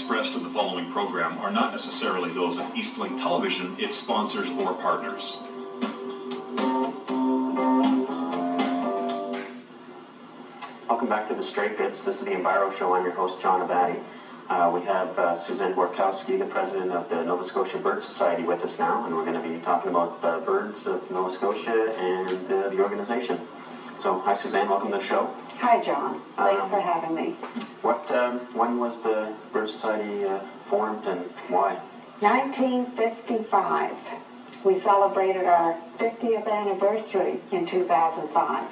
expressed in the following program are not necessarily those of Eastlink Television, its sponsors, or partners. Welcome back to the Straight Bits. This is the Enviroshow. I'm your host, John Abati. We have Suzanne Borkowski, the president of the Nova Scotia Bird Society, with us now, and we're going to be talking about birds of Nova Scotia and the organization. So, hi Suzanne, welcome to the show. Hi John, thanks for having me. When was the Bird Society formed and why? 1955. We celebrated our 50th anniversary in 2005,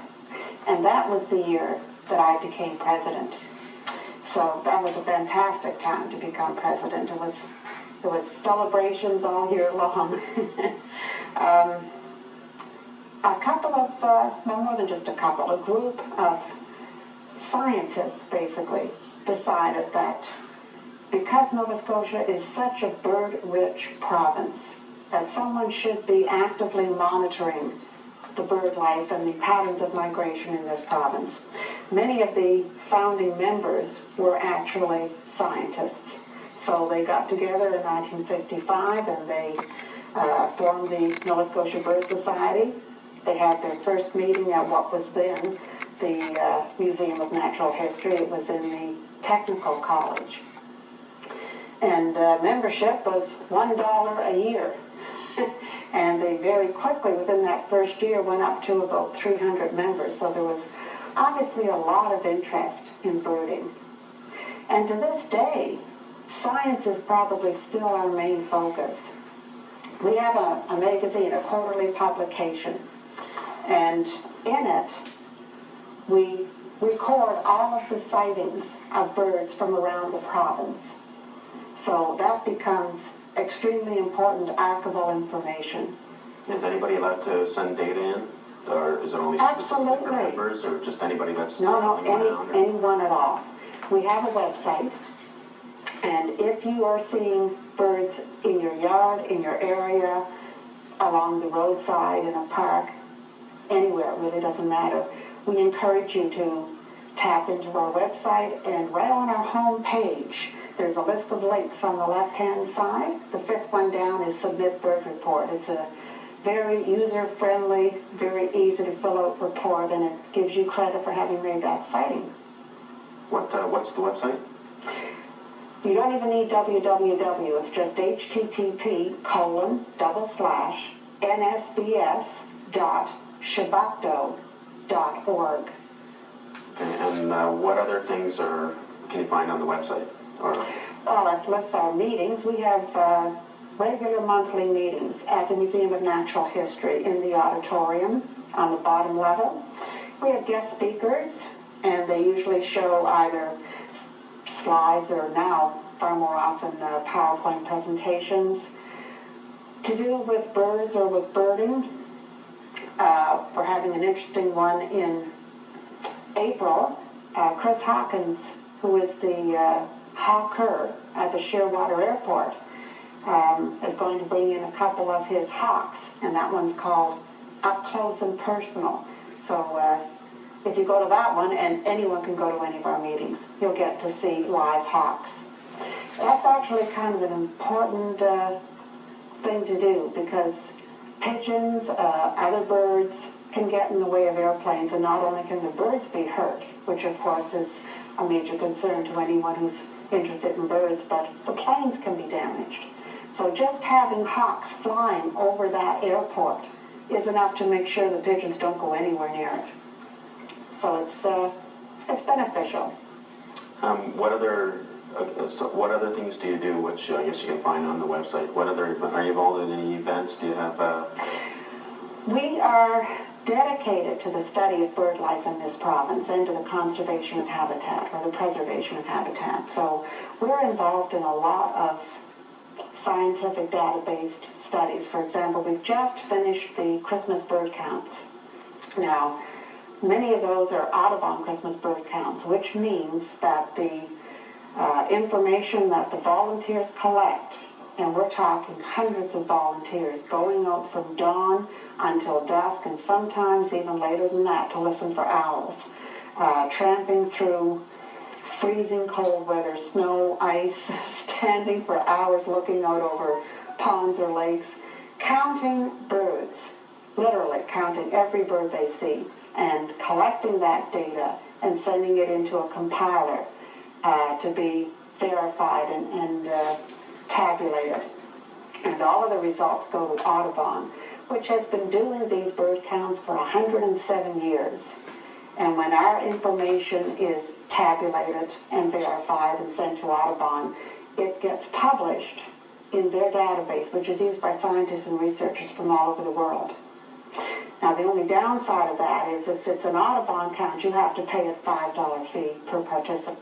and that was the year that I became president. So that was a fantastic time to become president. It was celebrations all year long. A couple of, no more than just a couple, a group of scientists basically decided that because Nova Scotia is such a bird-rich province, that someone should be actively monitoring the bird life and the patterns of migration in this province. Many of the founding members were actually scientists. So they got together in 1955 and they formed the Nova Scotia Bird Society. They had their first meeting at what was then the Museum of Natural History. It was in the Technical College. And membership was $1 a year. And they very quickly, within that first year, went up to about 300 members. So there was obviously a lot of interest in birding. And to this day, science is probably still our main focus. We have a magazine, a quarterly publication, and in it, we record all of the sightings of birds from around the province. So that becomes extremely important archival information. Is anybody allowed to send data in? Or is it only Absolutely. members, or just anybody that's anyone at all. We have a website, and if you are seeing birds in your yard, in your area, along the roadside, in a park, anywhere, it really doesn't matter, we encourage you to tap into our website, and right on our home page, there's a list of links on the left-hand side. The fifth one down is Submit Bird Report. It's a very user-friendly, very easy to fill out report, and it gives you credit for having made that sighting. What's the website? You don't even need www. It's just http://nsbs.shabakdo.org. And what other things can you find on the website? Well, it lists our meetings. We have regular monthly meetings at the Museum of Natural History in the auditorium on the bottom level. We have guest speakers, and they usually show either slides or now, far more often, PowerPoint presentations to do with birds or with birding. We're having an interesting one in April. Chris Hawkins, who is the hawker at the Shearwater Airport, is going to bring in a couple of his hawks, and that one's called Up Close and Personal. So if you go to that one, and anyone can go to any of our meetings, you'll get to see live hawks. That's actually kind of an important thing to do, because pigeons, other birds can get in the way of airplanes, and not only can the birds be hurt, which of course is a major concern to anyone who's interested in birds, but the planes can be damaged. So just having hawks flying over that airport is enough to make sure the pigeons don't go anywhere near it. So it's beneficial. What other things do you do, which I guess you can find on the website? Are you involved in any events? Do you have We are dedicated to the study of bird life in this province and to the conservation of habitat, or the preservation of habitat. So we're involved in a lot of scientific data-based studies. For example, we've just finished the Christmas bird counts. Now, many of those are Audubon Christmas bird counts, which means that the information that the volunteers collect, and we're talking hundreds of volunteers going out from dawn until dusk, and sometimes even later than that to listen for owls, tramping through freezing cold weather, snow, ice, standing for hours looking out over ponds or lakes, counting birds, literally counting every bird they see, and collecting that data and sending it into a compiler to be verified and tabulated. And all of the results go to Audubon, which has been doing these bird counts for 107 years. And when our information is tabulated and verified and sent to Audubon, it gets published in their database, which is used by scientists and researchers from all over the world. Now, the only downside of that is if it's an Audubon count, you have to pay a $5 fee per participant.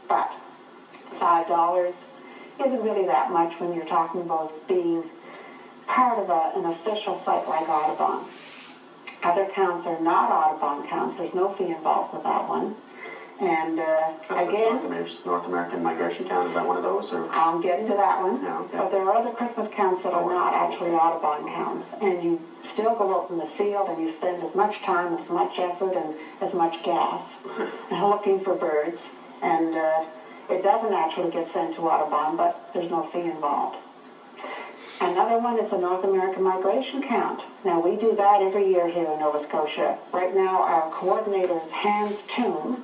But $5 isn't really that much when you're talking about being part of an official site like Audubon. Other counts are not Audubon counts. There's no fee involved with that one. And That's again, North American migration count, is that one of those? Or? I'm getting to that one. Yeah, okay. But there are other Christmas counts that are not actually Audubon counts. And you still go out in the field and you spend as much time, as much effort, and as much gas looking for birds. And it doesn't actually get sent to Audubon, but there's no fee involved. Another one is the North American migration count. Now, we do that every year here in Nova Scotia. Right now, our coordinator is Hans Toom,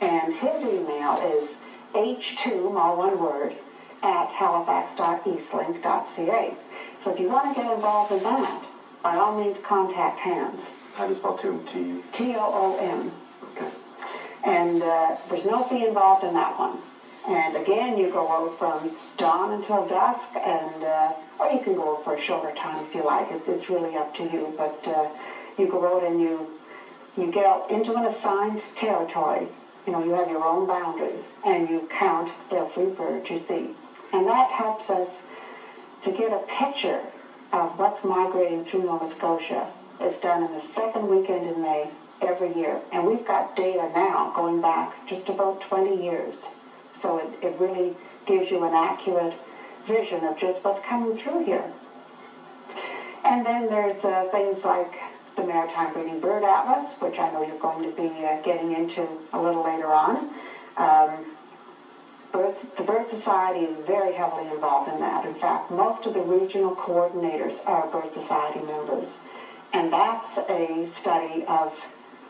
and his email is h2, all one word, at halifax.eastlink.ca. So if you want to get involved in that, by all means contact Hans. How do you spell Toom? Toom. Okay. And there's no fee involved in that one. And again, you go out from dawn until dusk, and or you can go out for a shorter time if you like. It's really up to you. But you go out and you get out into an assigned territory. You know, you have your own boundaries, and you count every bird you see. And that helps us to get a picture of what's migrating through Nova Scotia. It's done in the second weekend in May every year. And we've got data now going back just about 20 years. So it really gives you an accurate vision of just what's coming through here. And then there's things like the Maritime Breeding Bird Atlas, which I know you're going to be getting into a little later on. The Bird Society is very heavily involved in that. In fact, most of the regional coordinators are Bird Society members. And that's a study of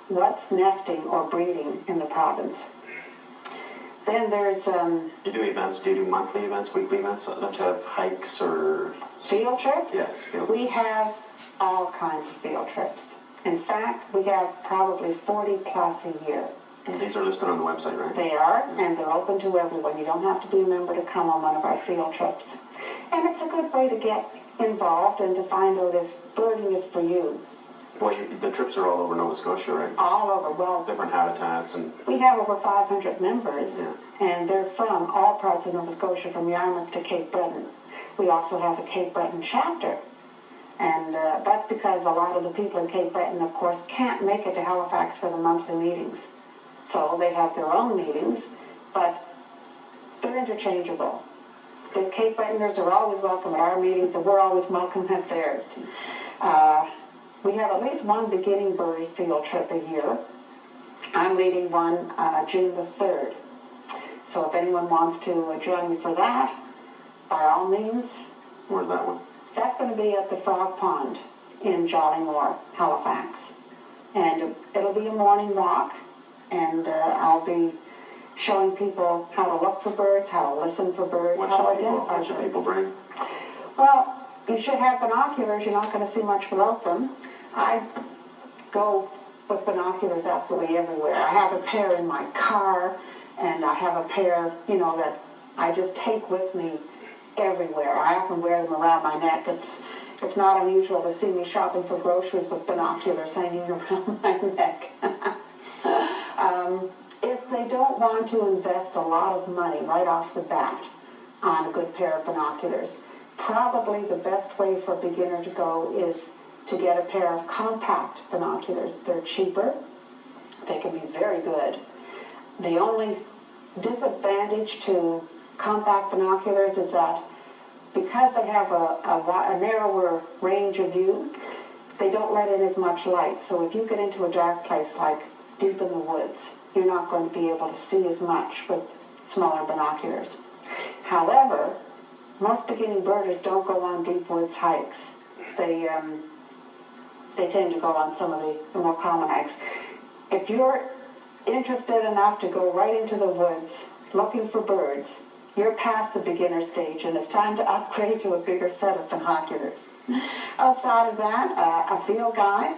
what's nesting or breeding in the province. Then there's... Do you do events? Do you do monthly events, weekly events? To have hikes or... Field trips? Yes, field We have all kinds of field trips. In fact, we have probably 40 plus a year. And these are listed on the website, right? They are, and they're open to everyone. You don't have to be a member to come on one of our field trips. And it's a good way to get involved and to find out if birding is for you. Well, the trips are all over Nova Scotia, right? All over. Well, Different habitats and... we have over 500 members, Yeah. and they're from all parts of Nova Scotia, from Yarmouth to Cape Breton. We also have a Cape Breton chapter, and that's because a lot of the people in Cape Breton, of course, can't make it to Halifax for the monthly meetings. So they have their own meetings, but they're interchangeable. The Cape Bretoners are always welcome at our meetings, and we're always welcome at theirs. We have at least one beginning bird field trip a year. I'm leading one June the 3rd. So if anyone wants to join me for that, by all means. Where's that one? That's going to be at the Frog Pond in Jollymore, Halifax. And it'll be a morning walk, and I'll be showing people how to look for birds, how to listen for birds, how to identify What should people bring? Well, you should have binoculars. You're not going to see much without them. I go with binoculars absolutely everywhere. I have a pair in my car, and I have a pair, that I just take with me everywhere. I often wear them around my neck. It's not unusual to see me shopping for groceries with binoculars hanging around my neck. If they don't want to invest a lot of money right off the bat on a good pair of binoculars, probably the best way for a beginner to go is to get a pair of compact binoculars. They're cheaper. They can be very good. The only disadvantage to compact binoculars is that because they have a narrower range of view, they don't let in as much light. So if you get into a dark place like deep in the woods, you're not going to be able to see as much with smaller binoculars. However, most beginning birders don't go on deep woods hikes. They tend to go on some of the more common hikes. If you're interested enough to go right into the woods looking for birds, you're past the beginner stage and it's time to upgrade to a bigger set of binoculars. Outside of that, a field guide.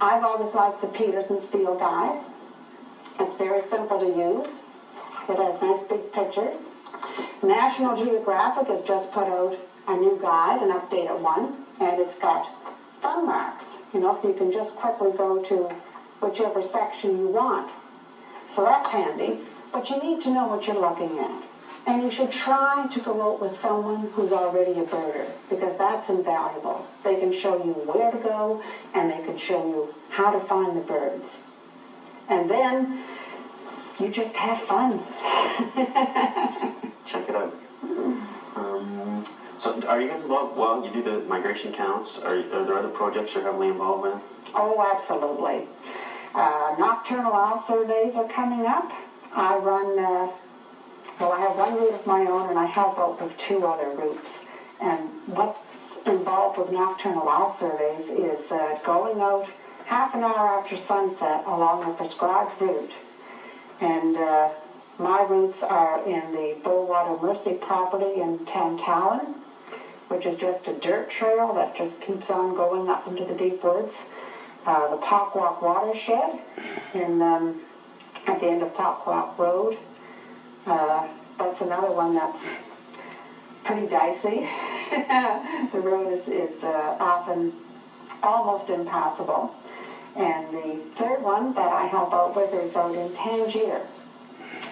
I've always liked the Peterson's field guide. It's very simple to use. It has nice big pictures. National Geographic has just put out a new guide, an updated one, and it's got thumb marks, so you can just quickly go to whichever section you want. So that's handy, but you need to know what you're looking at. And you should try to go out with someone who's already a birder, because that's invaluable. They can show you where to go, and they can show you how to find the birds. And then you just have fun. Check it out. So are you guys involved? Well, you do the migration counts. Are there other projects you're heavily involved with? Oh, absolutely. Nocturnal owl surveys are coming up. I run, I have one route of my own, and I help out with two other routes. And what's involved with nocturnal owl surveys is going out half an hour after sunset along a prescribed route. And my routes are in the Bullwater Mercy property in Tantallon, which is just a dirt trail that just keeps on going up into the deep woods. The Pockwalk watershed at the end of Pockwalk Road. That's another one that's pretty dicey. The road is often almost impassable. And the third one that I help out with is out in Tangier.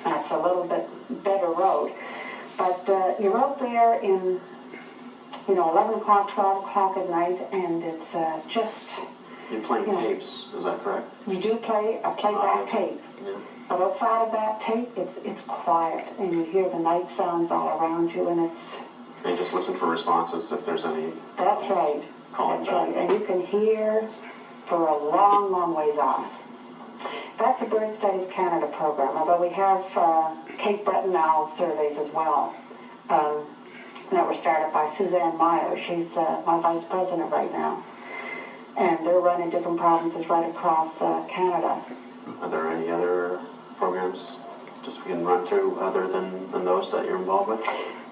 That's a little bit better road. But you're out there in, 11 o'clock, 12 o'clock at night, and it's just... You're playing tapes, is that correct? You do play a playback tape. Yeah. But outside of that tape, it's quiet, and you hear the night sounds all around you, and it's... And just listen for responses if there's any... That's right. Calling That's right. And you can hear for a long, long ways off. That's the Bird Studies Canada program, although we have Cape Breton owl surveys as well that were started by Suzanne Myers. She's my vice president right now. And they're running different provinces right across Canada. Are there any other programs just we can run through other than those that you're involved with?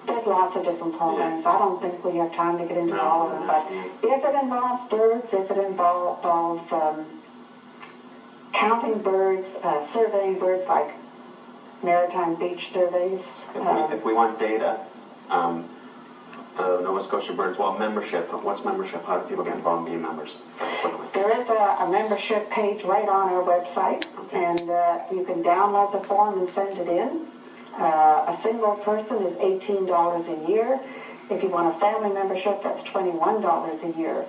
There's lots of different programs. I don't think we have time to get into all of them, but if it involves birds, if it involves counting birds, surveying birds like maritime beach surveys. If we want data, the Nova Scotia Birds, membership. What's membership? How do people get involved and be members? There is a membership page right on our website, and you can download the form and send it in. A single person is $18 a year. If you want a family membership, that's $21 a year.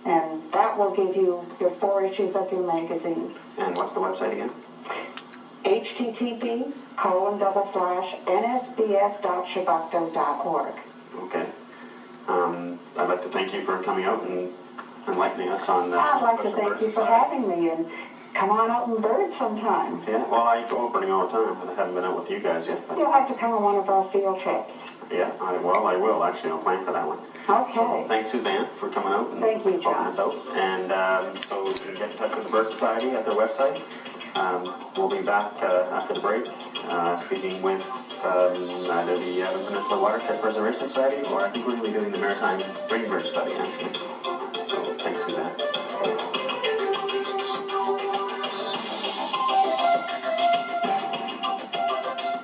And that will give you your 4 issues of your magazine. And what's the website again? http://nsbs.shabukto.org. Okay. I'd like to thank you for coming out and enlightening us on that. I'd like to thank you for having me, and come on out and bird sometime. Yeah, well, I go out birding all the time, but I haven't been out with you guys yet. But You'll have to come on one of our field trips. yeah, I will. Actually, I'll plan for that one. Okay. So, thanks, Suzanne, for coming out and Thank you, John. helping us out. And so you can get in touch with the Bird Society at their website. We'll be back after the break, speaking with either the Peninsula Watershed Preservation Society, or I think we're going to be doing the Maritime Ringbird Study, actually.